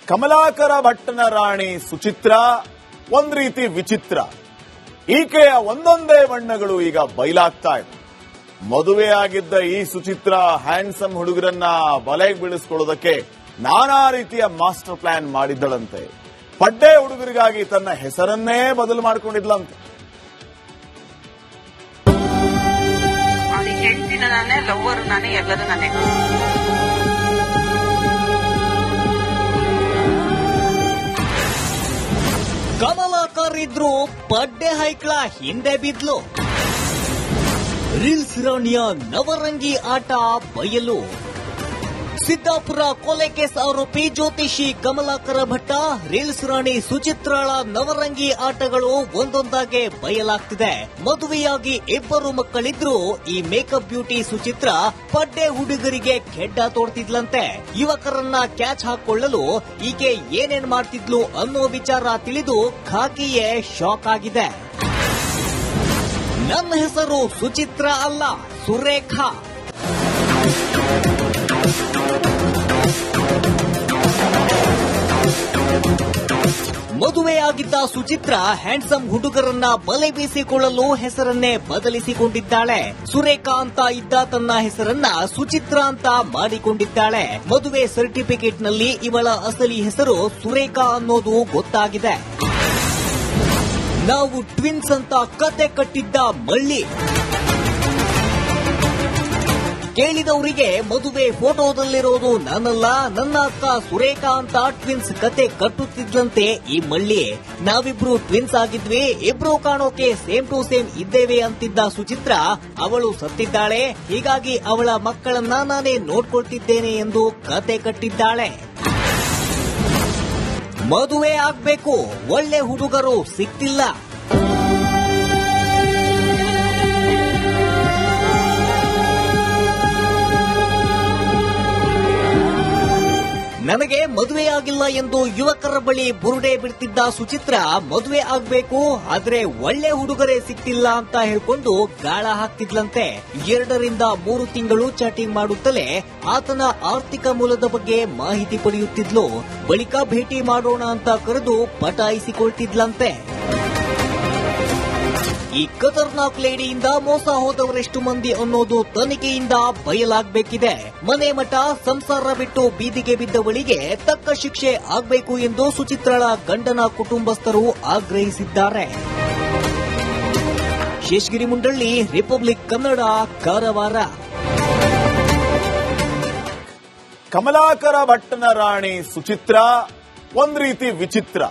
ಕಮಲಾಕರ ಭಟ್ಟನ ರಾಣಿ ಸುಚಿತ್ರ ಒಂದ್ ರೀತಿ ವಿಚಿತ್ರ. ಈಕೆಯ ಒಂದೊಂದೇ ಬಣ್ಣಗಳು ಈಗ ಬಯಲಾಗ್ತಾ ಇದೆ. ಮದುವೆಯಾಗಿದ್ದ ಈ ಸುಚಿತ್ರ ಹ್ಯಾಂಡ್ಸಮ್ ಹುಡುಗರನ್ನ ಬಲೆಗೆ ಬೀಳಿಸಿಕೊಳ್ಳೋದಕ್ಕೆ ನಾನಾ ರೀತಿಯ ಮಾಸ್ಟರ್ ಪ್ಲಾನ್ ಮಾಡಿದ್ದಳಂತೆ. ಪಡ್ಡೆ ಹುಡುಗರಿಗಾಗಿ ತನ್ನ ಹೆಸರನ್ನೇ ಬದಲು ಮಾಡಿಕೊಂಡಿದ್ಲಂತೆ. ಹೆಂಡತಿನ ನಾನೇ, ಲವ್ವರು ನಾನೇ, ಎಲ್ಲರೂ ನಾನೇ. ಕಮಲಾಕರ್ ಇದ್ರು ಪಡ್ಡೆ ಹೈಕ್ಳ ಹಿಂದೆ ಬಿದ್ಲು. ರೀಲ್ಸ್ ರಾಣಿಯ ನವರಂಗಿ ಆಟ ಬಯಲು. ಸಿದ್ದಾಪುರ ಕೊಲೆ ಕೇಸ್ ಆರೋಪಿ ಜ್ಯೋತಿಷಿ ಕಮಲಾಕರ ಭಟ್ಟ, ರೀಲ್ಸ್ ರಾಣಿ ಸುಚಿತ್ರಾಳ ನವರಂಗಿ ಆಟಗಳು ಒಂದೊಂದಾಗೆ ಬಯಲಾಗ್ತಿದೆ. ಮದುವೆಯಾಗಿ ಇಬ್ಬರು ಮಕ್ಕಳಿದ್ರು ಈ ಮೇಕಪ್ ಬ್ಯೂಟಿ ಸುಚಿತ್ರ ಪಡ್ಡೆ ಹುಡುಗರಿಗೆ ಕೆಡ್ಡ ತೋಡ್ತಿದ್ಲಂತೆ. ಯುವಕರನ್ನ ಕ್ಯಾಚ್ ಹಾಕೊಳ್ಳಲು ಈಕೆ ಏನೇನ್ ಮಾಡ್ತಿದ್ಲು ಅನ್ನೋ ವಿಚಾರ ತಿಳಿದು ಖಾಕಿಯೇ ಶಾಕ್ ಆಗಿದೆ. ನನ್ನ ಹೆಸರು ಸುಚಿತ್ರ ಅಲ್ಲ, ಸುರೇಖಾ. ಮದುವೆಯಾಗಿದ್ದ ಸುಚಿತ್ರ ಹ್ಯಾಂಡ್ಸಮ್ ಹುಡುಗರನ್ನ ಬಲೆ ಬೀಸಿಕೊಳ್ಳಲು ಹೆಸರನ್ನೇ ಬದಲಿಸಿಕೊಂಡಿದ್ದಾಳೆ. ಸುರೇಖಾ ಅಂತ ಇದ್ದ ತನ್ನ ಹೆಸರನ್ನ ಸುಚಿತ್ರ ಅಂತ ಮಾಡಿಕೊಂಡಿದ್ದಾಳೆ. ಮದುವೆ ಸರ್ಟಿಫಿಕೇಟ್ ನಲ್ಲಿ ಇವಳ ಅಸಲಿ ಹೆಸರು ಸುರೇಖಾ ಅನ್ನೋದು ಗೊತ್ತಾಗಿದೆ. ನಾವು ಟ್ವಿನ್ಸ್ ಅಂತ ಕತೆ ಕಟ್ಟಿದ್ದ ಮಳ್ಳಿ. ಕೇಳಿದವರಿಗೆ ಮದುವೆ ಫೋಟೋದಲ್ಲಿರೋದು ನಾನಲ್ಲ, ನನ್ನ ಅಕ್ಕ ಸುರೇಖಾ ಅಂತ ಟ್ವಿನ್ಸ್ ಕತೆ ಕಟ್ಟುತ್ತಿದ್ದಂತೆ ಈ ಮಳ್ಳಿ. ನಾವಿಬ್ರು ಟ್ವಿನ್ಸ್ ಆಗಿದ್ವಿ, ಇಬ್ರು ಕಾಣೋಕೆ ಸೇಮ್ ಟು ಸೇಮ್ ಇದ್ದೇವೆ ಅಂತಿದ್ದ ಸುಚಿತ್ರ ಅವಳು ಸತ್ತಿದ್ದಾಳೆ, ಹೀಗಾಗಿ ಅವಳ ಮಕ್ಕಳನ್ನ ನಾನೇ ನೋಡ್ಕೊಳ್ತಿದ್ದೇನೆ ಎಂದು ಕತೆ ಕಟ್ಟಿದ್ದಾಳೆ. ಮದುವೆ ಆಗ್ಬೇಕು, ಒಳ್ಳೆ ಹುಡುಗರು ಸಿಕ್ತಿಲ್ಲ. ನನಗೆ ಮದುವೆಯಾಗಿಲ್ಲ ಎಂದು ಯುವಕರ ಬಳಿ ಬುರುಡೆ ಬಿಡ್ತಿದ್ದ ಸುಚಿತ್ರ ಮದುವೆ ಆಗ್ಬೇಕು, ಆದ್ರೆ ಒಳ್ಳೆ ಹುಡುಗರೇ ಸಿಕ್ತಿಲ್ಲ ಅಂತ ಹೇಳ್ಕೊಂಡು ಗಾಳ ಹಾಕ್ತಿದ್ಲಂತೆ. 2 ರಿಂದ 3 ತಿಂಗಳು ಚಾಟಿಂಗ್ ಮಾಡುತ್ತಲೇ ಆತನ ಆರ್ಥಿಕ ಮೂಲದ ಬಗ್ಗೆ ಮಾಹಿತಿ ಪಡೆಯುತ್ತಿದ್ಲು. ಬಳಿಕ ಭೇಟಿ ಮಾಡೋಣ ಅಂತ ಕರೆದು ಪಟಾಯಿಸಿಕೊಳ್ತಿದ್ಲಂತೆ. ಈ ಖತರ್ನಾಕ್ ಲೇಡಿಯಿಂದ ಮೋಸ ಹೋದವರೆಷ್ಟು ಮಂದಿ ಅನ್ನೋದು ತನಿಖೆಯಿಂದ ಬಯಲಾಗಬೇಕಿದೆ. ಮನೆ ಮಠ ಸಂಸಾರ ಬಿಟ್ಟು ಬೀದಿಗೆ ಬಿದ್ದವಳಿಗೆ ತಕ್ಕ ಶಿಕ್ಷೆ ಆಗಬೇಕು ಎಂದು ಸುಚಿತ್ರಳ ಗಂಡನ ಕುಟುಂಬಸ್ಥರು ಆಗ್ರಹಿಸಿದ್ದಾರೆ. ಶೇಷಗಿರಿ ಮುಂಡಳ್ಳಿ, ರಿಪಬ್ಲಿಕ್ ಕನ್ನಡ, ಕಾರವಾರ. ಕಮಲಾಕರ ಭಟ್ಟನ ರಾಣಿ ಸುಚಿತ್ರ ಒಂದ್ ರೀತಿ ವಿಚಿತ್ರ.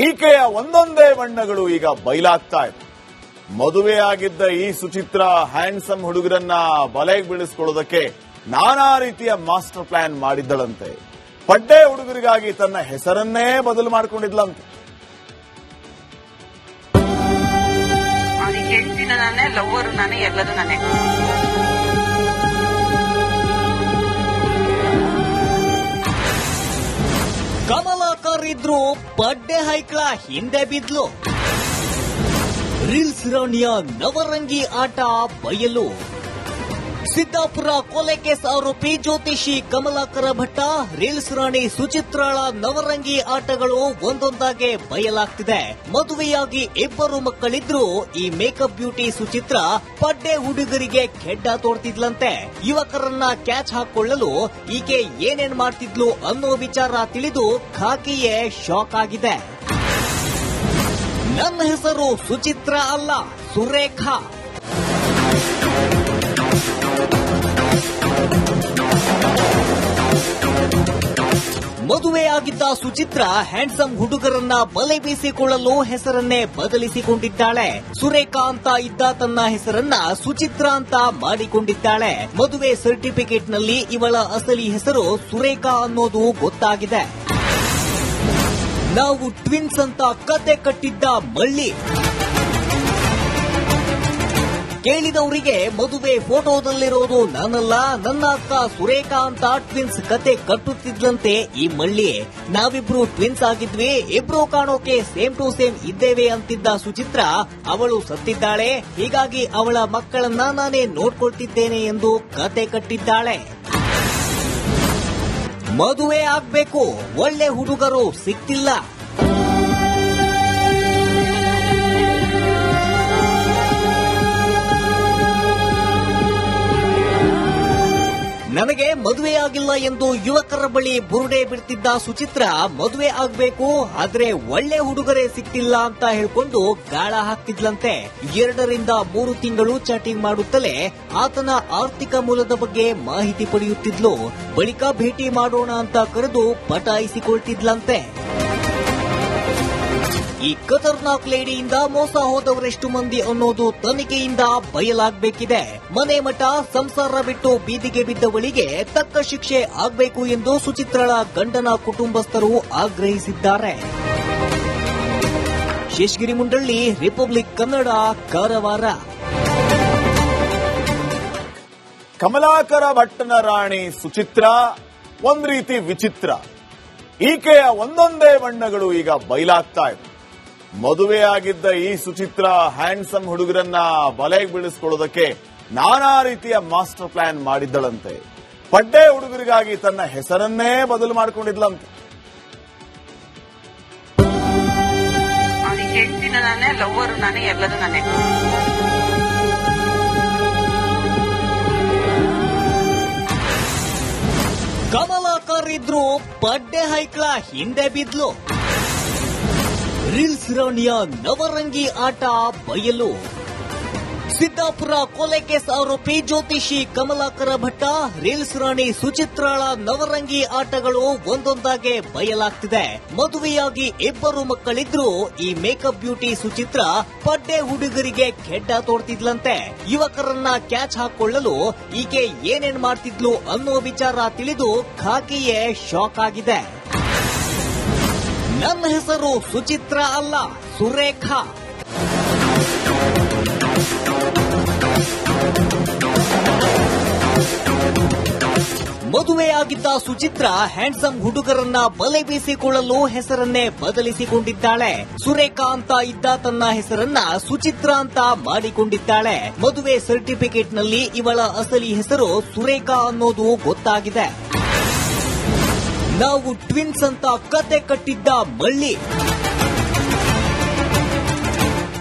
ಈಕೆಯ ಒಂದೊಂದೇ ಬಣ್ಣಗಳು ಈಗ ಬಯಲಾಗ್ತಾ ಇದೆ. ಮದುವೆಯಾಗಿದ್ದ ಈ ಸುಚಿತ್ರ ಹ್ಯಾಂಡ್ಸಮ್ ಹುಡುಗರನ್ನ ಬಲೆಗೆ ಬೀಳಿಸಿಕೊಳ್ಳೋದಕ್ಕೆ ನಾನಾ ರೀತಿಯ ಮಾಸ್ಟರ್ ಪ್ಲಾನ್ ಮಾಡಿದ್ದಳಂತೆ. ಪಡ್ಡೆ ಹುಡುಗರಿಗಾಗಿ ತನ್ನ ಹೆಸರನ್ನೇ ಬದಲು ಮಾಡಿಕೊಂಡಿದ್ಲಂತೆ. ಹೆಂಡತಿನ ನಾನೇ, ಲವ್ವರು ನಾನೇ, ಎಲ್ಲರೂ ನಾನೇ. ಕಮಲಾಕರ್ ಇದ್ರು ಪಡ್ಡೆ ಹೈಕ್ಳ ಹಿಂದೆ ಬಿದ್ಲು. ರೀಲ್ಸ್ ರಾಣಿಯ ನವರಂಗಿ ಆಟ ಬಯಲು. ಸಿದ್ದಾಪುರ ಕೊಲೆ ಕೇಸ್ ಆರೋಪಿ ಜ್ಯೋತಿಷಿ ಕಮಲಾಕರ ಭಟ್ಟ, ರೀಲ್ಸ್ ರಾಣಿ ಸುಚಿತ್ರಾಳ ನವರಂಗಿ ಆಟಗಳು ಒಂದೊಂದಾಗೆ ಬಯಲಾಗ್ತಿದೆ. ಮದುವೆಯಾಗಿ ಇಬ್ಬರು ಮಕ್ಕಳಿದ್ರು ಈ ಮೇಕಪ್ ಬ್ಯೂಟಿ ಸುಚಿತ್ರ ಪಡ್ಡೆ ಹುಡುಗರಿಗೆ ಕೆಡ್ಡ ತೋಡ್ತಿದ್ಲಂತೆ. ಯುವಕರನ್ನ ಕ್ಯಾಚ್ ಹಾಕೊಳ್ಳಲು ಈಕೆ ಏನೇನ್ ಮಾಡ್ತಿದ್ಲು ಅನ್ನೋ ವಿಚಾರ ತಿಳಿದು ಖಾಕಿಯೇ ಶಾಕ್ ಆಗಿದೆ. ನನ್ನ ಹೆಸರು ಸುಚಿತ್ರ ಅಲ್ಲ, ಸುರೇಖಾ. ಮದುವೆಯಾಗಿದ್ದ ಸುಚಿತ್ರ ಹ್ಯಾಂಡ್ಸಮ್ ಹುಡುಗರನ್ನ ಬಲೆ ಬೀಸಿಕೊಳ್ಳಲು ಹೆಸರನ್ನೇ ಬದಲಿಸಿಕೊಂಡಿದ್ದಾಳೆ. ಸುರೇಖಾ ಅಂತ ಇದ್ದ ತನ್ನ ಹೆಸರನ್ನ ಸುಚಿತ್ರ ಅಂತ ಮಾಡಿಕೊಂಡಿದ್ದಾಳೆ. ಮದುವೆ ಸರ್ಟಿಫಿಕೇಟ್ ನಲ್ಲಿ ಇವಳ ಅಸಲಿ ಹೆಸರು ಸುರೇಖಾ ಅನ್ನೋದು ಗೊತ್ತಾಗಿದೆ. ನಾವು ಟ್ವಿನ್ಸ್ ಅಂತ ಕತೆ ಕಟ್ಟಿದ್ದ ಮಳ್ಳಿ. ಕೇಳಿದವರಿಗೆ ಮದುವೆ ಫೋಟೋದಲ್ಲಿರೋದು ನಾನಲ್ಲ, ನನ್ನ ಅಕ್ಕ ಸುರೇಖಾ ಅಂತ ಟ್ವಿನ್ಸ್ ಕತೆ ಕಟ್ಟುತ್ತಿದ್ದಂತೆ ಈ ಮಳ್ಳಿ. ನಾವಿಬ್ರು ಟ್ವಿನ್ಸ್ ಆಗಿದ್ವಿ, ಇಬ್ರು ಕಾಣೋಕೆ ಸೇಮ್ ಟು ಸೇಮ್ ಇದ್ದೇವೆ ಅಂತಿದ್ದ ಸುಚಿತ್ರ ಅವಳು ಸತ್ತಿದ್ದಾಳೆ, ಹೀಗಾಗಿ ಅವಳ ಮಕ್ಕಳನ್ನ ನಾನೇ ನೋಡ್ಕೊಳ್ತಿದ್ದೇನೆ ಎಂದು ಕತೆ ಕಟ್ಟಿದ್ದಾಳೆ. ಮದುವೆ ಆಗ್ಬೇಕು, ಒಳ್ಳೆ ಹುಡುಗರು ಸಿಗ್ತಿಲ್ಲ. ನನಗೆ ಮದುವೆಯಾಗಿಲ್ಲ ಎಂದು ಯುವಕರ ಬಳಿ ಬುರುಡೆ ಬಿಡ್ತಿದ್ದ ಸುಚಿತ್ರಾ ಮದುವೆ ಆಗ್ಬೇಕು, ಆದ್ರೆ ಒಳ್ಳೆ ಹುಡುಗರೇ ಸಿಗ್ತಿಲ್ಲ ಅಂತ ಹೇಳ್ಕೊಂಡು ಗಾಳ ಹಾಕ್ತಿದ್ಲಂತೆ. 2 ರಿಂದ 3 ತಿಂಗಳು ಚಾಟಿಂಗ್ ಮಾಡುತ್ತಲೇ ಆತನ ಆರ್ಥಿಕ ಮೂಲದ ಬಗ್ಗೆ ಮಾಹಿತಿ ಪಡೆಯುತ್ತಿದ್ಲು. ಬಳಿಕ ಭೇಟಿ ಮಾಡೋಣ ಅಂತ ಕರೆದು ಪಟಾಯಿಸಿಕೊಳ್ತಿದ್ಲಂತೆ. ಈ ಖತರ್ನಾಕ್ ಲೇಡಿಯಿಂದ ಮೋಸ ಹೋದವರೆಷ್ಟು ಮಂದಿ ಅನ್ನೋದು ತನಿಖೆಯಿಂದ ಬಯಲಾಗಬೇಕಿದೆ. ಮನೆ ಮಠ ಸಂಸಾರ ಬಿಟ್ಟು ಬೀದಿಗೆ ಬಿದ್ದವಳಿಗೆ ತಕ್ಕ ಶಿಕ್ಷೆ ಆಗಬೇಕು ಎಂದು ಸುಚಿತ್ರಳ ಗಂಡನ ಕುಟುಂಬಸ್ಥರು ಆಗ್ರಹಿಸಿದ್ದಾರೆ. ಶೇಷಗಿರಿ ಮುಂಡಳ್ಳಿ, ರಿಪಬ್ಲಿಕ್ ಕನ್ನಡ, ಕಾರವಾರ. ಕಮಲಾಕರ ಭಟ್ಟನ ರಾಣಿ ಸುಚಿತ್ರಾ ಒಂದ್ ರೀತಿ ವಿಚಿತ್ರ. ಈಕೆಯ ಒಂದೊಂದೇ ಬಣ್ಣಗಳು ಈಗ ಬಯಲಾಗ್ತಾ ಇದೆ. ಮದುವೆಯಾಗಿದ್ದ ಈ ಸುಚಿತ್ರ ಹ್ಯಾಂಡ್ಸಮ್ ಹುಡುಗರನ್ನ ಬಲೆಗೆ ಬೀಳಿಸಿಕೊಳ್ಳೋದಕ್ಕೆ ನಾನಾ ರೀತಿಯ ಮಾಸ್ಟರ್ ಪ್ಲಾನ್ ಮಾಡಿದ್ದಳಂತೆ. ಪಡ್ಡೆ ಹುಡುಗರಿಗಾಗಿ ತನ್ನ ಹೆಸರನ್ನೇ ಬದಲು ಮಾಡಿಕೊಂಡಿದ್ಲಂತೆ. ಅವ್ನಿಗೆ ಹೆಂಡತಿನ ನಾನೇ, ಲವ್ವರು ನಾನೇ, ಎಲ್ಲದೂ ನಾನೇ. ಕಮಲಾಕರ್ ಇದ್ರು ಪಡ್ಡೆ ಹೈಕ್ಳ ಹಿಂದೆ ಬಿದ್ಲು. ರೀಲ್ಸ್ ರಾಣಿಯ ನವರಂಗಿ ಆಟ ಬಯಲು. ಸಿದ್ದಾಪುರ ಕೊಲೆ ಕೇಸ್ ಆರೋಪಿ ಜ್ಯೋತಿಷಿ ಕಮಲಾಕರ ಭಟ್ಟ, ರೀಲ್ಸ್ ರಾಣಿ ಸುಚಿತ್ರಾಳ ನವರಂಗಿ ಆಟಗಳು ಒಂದೊಂದಾಗೆ ಬಯಲಾಗ್ತಿದೆ. ಮದುವೆಯಾಗಿ 2 ಮಕ್ಕಳಿದ್ರು ಈ ಮೇಕಪ್ ಬ್ಯೂಟಿ ಸುಚಿತ್ರ ಪಡ್ಡೆ ಹುಡುಗರಿಗೆ ಕೆಡ್ಡ ತೋಡ್ತಿದ್ಲಂತೆ. ಯುವಕರನ್ನ ಕ್ಯಾಚ್ ಹಾಕೊಳ್ಳಲು ಈಕೆ ಏನೇನ್ ಮಾಡ್ತಿದ್ಲು ಅನ್ನೋ ವಿಚಾರ ತಿಳಿದು ಖಾಕಿಯೇ ಶಾಕ್ ಆಗಿದೆ. ನನ್ನ ಹೆಸರು ಸುಚಿತ್ರ ಅಲ್ಲ, ಸುರೇಖಾ. ಮದುವೆಯಾಗಿದ್ದ ಸುಚಿತ್ರ ಹ್ಯಾಂಡ್ಸಮ್ ಹುಡುಗರನ್ನ ಬಲೆ ಬೀಸಿಕೊಳ್ಳಲು ಹೆಸರನ್ನೇ ಬದಲಿಸಿಕೊಂಡಿದ್ದಾಳೆ. ಸುರೇಖಾ ಅಂತ ಇದ್ದ ತನ್ನ ಹೆಸರನ್ನ ಸುಚಿತ್ರ ಅಂತ ಮಾಡಿಕೊಂಡಿದ್ದಾಳೆ. ಮದುವೆ ಸರ್ಟಿಫಿಕೇಟ್ನಲ್ಲಿ ಇವಳ ಅಸಲಿ ಹೆಸರು ಸುರೇಖಾ ಅನ್ನೋದು ಗೊತ್ತಾಗಿದೆ. ನಾವು ಟ್ವಿನ್ಸ್ ಅಂತ ಕತೆ ಕಟ್ಟಿದ್ದ ಮಳ್ಳಿ.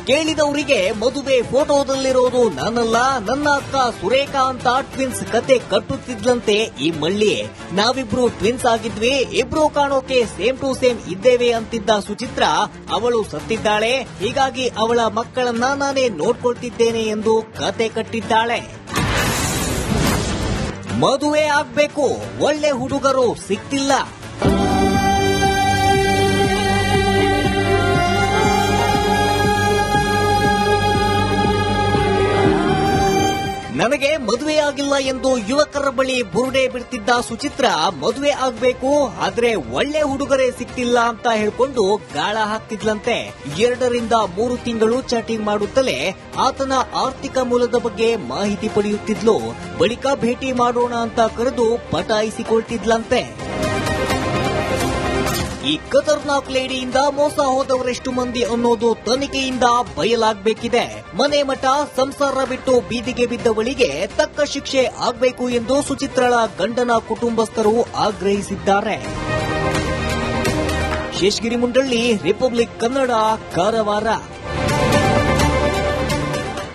ಕೇಳಿದವರಿಗೆ ಮದುವೆ ಫೋಟೋದಲ್ಲಿರೋದು ನಾನಲ್ಲ, ನನ್ನ ಅಕ್ಕ ಸುರೇಖಾ ಅಂತ ಟ್ವಿನ್ಸ್ ಕತೆ ಕಟ್ಟುತ್ತಿದ್ಲಂತೆ ಈ ಮಳ್ಳಿ. ನಾವಿಬ್ರು ಟ್ವಿನ್ಸ್ ಆಗಿದ್ವಿ, ಇಬ್ರು ಕಾಣೋಕೆ ಸೇಮ್ ಟು ಸೇಮ್ ಇದ್ದೇವೆ ಅಂತಿದ್ದ ಸುಚಿತ್ರ ಅವಳು ಸತ್ತಿದ್ದಾಳೆ, ಹೀಗಾಗಿ ಅವಳ ಮಕ್ಕಳನ್ನ ನಾನೇ ನೋಡ್ಕೊಳ್ತಿದ್ದೇನೆ ಎಂದು ಕತೆ ಕಟ್ಟಿದ್ದಾಳೆ. ಮದುವೆ ಆಗ್ಬೇಕು, ಒಳ್ಳೆ ಹುಡುಗರು ಸಿಗ್ತಿಲ್ಲ. ನನಗೆ ಮದುವೆಯಾಗಿಲ್ಲ ಎಂದು ಯುವಕರ ಬಳಿ ಬುರುಡೆ ಬಿಡ್ತಿದ್ದ ಸುಚಿತ್ರ ಮದುವೆ ಆಗ್ಬೇಕು, ಆದ್ರೆ ಒಳ್ಳೆ ಹುಡುಗರೇ ಸಿಗ್ತಿಲ್ಲ ಅಂತ ಹೇಳ್ಕೊಂಡು ಗಾಳ ಹಾಕ್ತಿದ್ಲಂತೆ. 2 ರಿಂದ 3 ತಿಂಗಳು ಚಾಟಿಂಗ್ ಮಾಡುತ್ತಲೇ ಆತನ ಆರ್ಥಿಕ ಮೂಲದ ಬಗ್ಗೆ ಮಾಹಿತಿ ಪಡೆಯುತ್ತಿದ್ಲು. ಬಳಿಕ ಭೇಟಿ ಮಾಡೋಣ ಅಂತ ಕರೆದು ಪಟಾಯಿಸಿಕೊಳ್ತಿದ್ಲಂತೆ. ಈ ಖತರ್ನಾಕ್ ಲೇಡಿಯಿಂದ ಮೋಸ ಹೋದವರೆಷ್ಟು ಮಂದಿ ಅನ್ನೋದು ತನಿಖೆಯಿಂದ ಬಯಲಾಗಬೇಕಿದೆ. ಮನೆ ಮಠ ಸಂಸಾರ ಬಿಟ್ಟು ಬೀದಿಗೆ ಬಿದ್ದವಳಿಗೆ ತಕ್ಕ ಶಿಕ್ಷೆ ಆಗಬೇಕು ಎಂದು ಸುಚಿತ್ರಳ ಗಂಡನ ಕುಟುಂಬಸ್ಥರು ಆಗ್ರಹಿಸಿದ್ದಾರೆ. ಶೇಷಗಿರಿ ಮುಂಡಳ್ಳಿ, ರಿಪಬ್ಲಿಕ್ ಕನ್ನಡ, ಕಾರವಾರ.